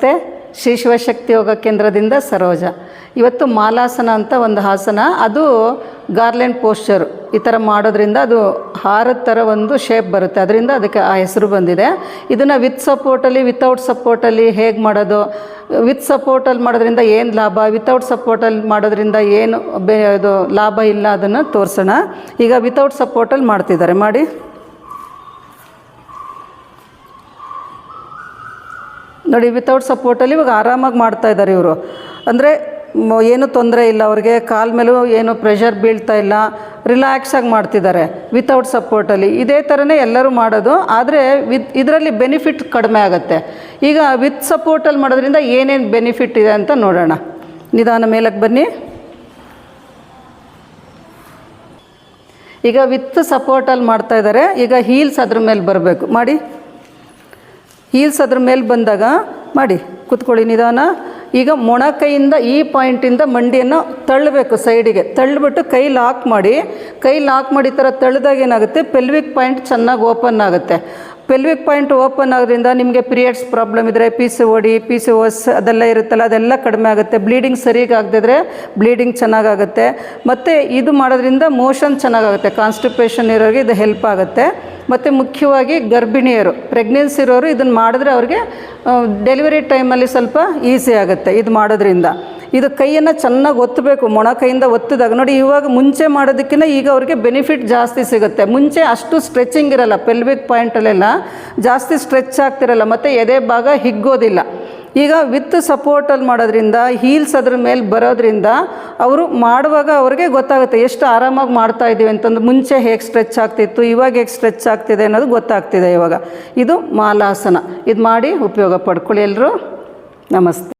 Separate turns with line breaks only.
ನಮಸ್ತೆ. ಶ್ರೀ ಶಿವಶಕ್ತಿ ಯೋಗ ಕೇಂದ್ರದಿಂದ ಸರೋಜ. ಇವತ್ತು ಮಾಲಾಸನ ಅಂತ ಒಂದು ಆಸನ, ಅದು ಗಾರ್ಲೆಂಡ್ ಪೋಶ್ಚರು. ಈ ಥರ ಮಾಡೋದ್ರಿಂದ ಅದು ಹಾರದ ಥರ ಒಂದು ಶೇಪ್ ಬರುತ್ತೆ, ಅದರಿಂದ ಅದಕ್ಕೆ ಆ ಹೆಸರು ಬಂದಿದೆ. ಇದನ್ನು ವಿತ್ ಸಪೋರ್ಟಲ್ಲಿ ವಿತೌಟ್ ಸಪೋರ್ಟಲ್ಲಿ ಹೇಗೆ ಮಾಡೋದು, ವಿತ್ ಸಪೋರ್ಟಲ್ಲಿ ಮಾಡೋದ್ರಿಂದ ಏನು ಲಾಭ, ವಿತೌಟ್ ಸಪೋರ್ಟಲ್ಲಿ ಮಾಡೋದ್ರಿಂದ ಏನು ಇದು ಲಾಭ ಇಲ್ಲ, ಅದನ್ನು ತೋರಿಸೋಣ. ಈಗ ವಿತೌಟ್ ಸಪೋರ್ಟಲ್ಲಿ ಮಾಡ್ತಿದ್ದಾರೆ, ಮಾಡಿ. ನೋಡಿ, ವಿತೌಟ್ ಸಪೋರ್ಟಲ್ಲಿ ಇವಾಗ ಆರಾಮಾಗಿ ಮಾಡ್ತಾಯಿದ್ದಾರೆ ಇವರು. ಅಂದರೆ ಏನೂ ತೊಂದರೆ ಇಲ್ಲ ಅವ್ರಿಗೆ, ಕಾಲ ಮೇಲೂ ಏನು ಪ್ರೆಷರ್ ಬೀಳ್ತಾ ಇಲ್ಲ, ರಿಲ್ಯಾಕ್ಸಾಗಿ ಮಾಡ್ತಿದ್ದಾರೆ ವಿತೌಟ್ ಸಪೋರ್ಟಲ್ಲಿ. ಇದೇ ಥರನೇ ಎಲ್ಲರೂ ಮಾಡೋದು, ಆದರೆ ಇದರಲ್ಲಿ ಬೆನಿಫಿಟ್ ಕಡಿಮೆ ಆಗುತ್ತೆ. ಈಗ ವಿತ್ ಸಪೋರ್ಟಲ್ಲಿ ಮಾಡೋದ್ರಿಂದ ಏನೇನು ಬೆನಿಫಿಟ್ ಇದೆ ಅಂತ ನೋಡೋಣ. ನಿಧಾನ ಮೇಲಕ್ಕೆ ಬನ್ನಿ. ಈಗ ವಿತ್ ಸಪೋರ್ಟಲ್ಲಿ ಮಾಡ್ತಾಯಿದ್ದಾರೆ. ಈಗ ಹೀಲ್ಸ್ ಅದ್ರ ಮೇಲೆ ಬರಬೇಕು, ಮಾಡಿ. ಹೀಲ್ಸ್ ಅದ್ರ ಮೇಲೆ ಬಂದಾಗ ಮಾಡಿ, ಕೂತ್ಕೊಳ್ಳಿ ನಿಧಾನ. ಈಗ ಮೊಣಕೈಯಿಂದ ಈ ಪಾಯಿಂಟಿಂದ ಮಂಡಿಯನ್ನು ತಳ್ಳಬೇಕು, ಸೈಡಿಗೆ ತಳ್ಳಿಬಿಟ್ಟು ಕೈ ಲಾಕ್ ಮಾಡಿ. ಕೈ ಲಾಕ್ ಮಾಡಿ ಈ ಥರ ತಳ್ಳಿದಾಗ ಏನಾಗುತ್ತೆ, ಪೆಲ್ವಿಕ್ ಪಾಯಿಂಟ್ ಚೆನ್ನಾಗಿ ಓಪನ್ ಆಗುತ್ತೆ. ಪೆಲ್ವಿಕ್ ಪಾಯಿಂಟ್ ಓಪನ್ ಆಗೋದ್ರಿಂದ ನಿಮಗೆ ಪೀರಿಯಡ್ಸ್ ಪ್ರಾಬ್ಲಮ್ ಇದ್ದರೆ, PCOD, PCOS ಅದೆಲ್ಲ ಇರುತ್ತಲ್ಲ, ಅದೆಲ್ಲ ಕಡಿಮೆ ಆಗುತ್ತೆ. ಬ್ಲೀಡಿಂಗ್ ಸರಿಯಾಗಿ ಆಗದಿದ್ರೆ ಬ್ಲೀಡಿಂಗ್ ಚೆನ್ನಾಗಾಗುತ್ತೆ. ಮತ್ತು ಇದು ಮಾಡೋದ್ರಿಂದ ಮೋಷನ್ ಚೆನ್ನಾಗಾಗುತ್ತೆ. ಕಾನ್ಸ್ಟಿಪೇಷನ್ ಇರೋರಿಗೆ ಇದು ಹೆಲ್ಪ್ ಆಗುತ್ತೆ. ಮತ್ತು ಮುಖ್ಯವಾಗಿ ಗರ್ಭಿಣಿಯರು, ಪ್ರೆಗ್ನೆನ್ಸಿ ಇರೋರು ಇದನ್ನು ಮಾಡಿದ್ರೆ ಅವ್ರಿಗೆ ಡೆಲಿವರಿ ಟೈಮಲ್ಲಿ ಸ್ವಲ್ಪ ಈಸಿ ಆಗುತ್ತೆ ಇದು ಮಾಡೋದ್ರಿಂದ. ಇದು ಕೈಯನ್ನು ಚೆನ್ನಾಗಿ ಒತ್ತಬೇಕು, ಮೊಣಕೈಯಿಂದ ಒತ್ತಿದಾಗ ನೋಡಿ. ಇವಾಗ ಮುಂಚೆ ಮಾಡೋದಕ್ಕಿಂತ ಈಗ ಅವ್ರಿಗೆ ಬೆನಿಫಿಟ್ ಜಾಸ್ತಿ ಸಿಗುತ್ತೆ. ಮುಂಚೆ ಅಷ್ಟು ಸ್ಟ್ರೆಚಿಂಗ್ ಇರಲ್ಲ, ಪೆಲ್ವಿಕ್ ಪಾಯಿಂಟಲ್ಲೆಲ್ಲ ಜಾಸ್ತಿ ಸ್ಟ್ರೆಚ್ ಆಗ್ತಿರಲ್ಲ, ಮತ್ತು ಎದೆ ಭಾಗ ಹಿಗ್ಗೋದಿಲ್ಲ. ಈಗ ವಿತ್ ಸಪೋರ್ಟಲ್ಲಿ ಮಾಡೋದ್ರಿಂದ, ಹೀಲ್ಸ್ ಅದ್ರ ಮೇಲೆ ಬರೋದ್ರಿಂದ ಅವರು ಮಾಡುವಾಗ ಅವ್ರಿಗೆ ಗೊತ್ತಾಗುತ್ತೆ ಎಷ್ಟು ಆರಾಮಾಗಿ ಮಾಡ್ತಾಯಿದ್ದೀವಿ ಅಂತಂದು. ಮುಂಚೆ ಹೇಗೆ ಸ್ಟ್ರೆಚ್ ಆಗ್ತಿತ್ತು, ಇವಾಗ ಹೇಗೆ ಸ್ಟ್ರೆಚ್ ಆಗ್ತಿದೆ ಅನ್ನೋದು ಗೊತ್ತಾಗ್ತಿದೆ ಇವಾಗ. ಇದು ಮಾಲಾಸನ. ಇದು ಮಾಡಿ ಉಪಯೋಗ ಪಡ್ಕೊಳ್ಳಿ ಎಲ್ಲರೂ. ನಮಸ್ತೆ.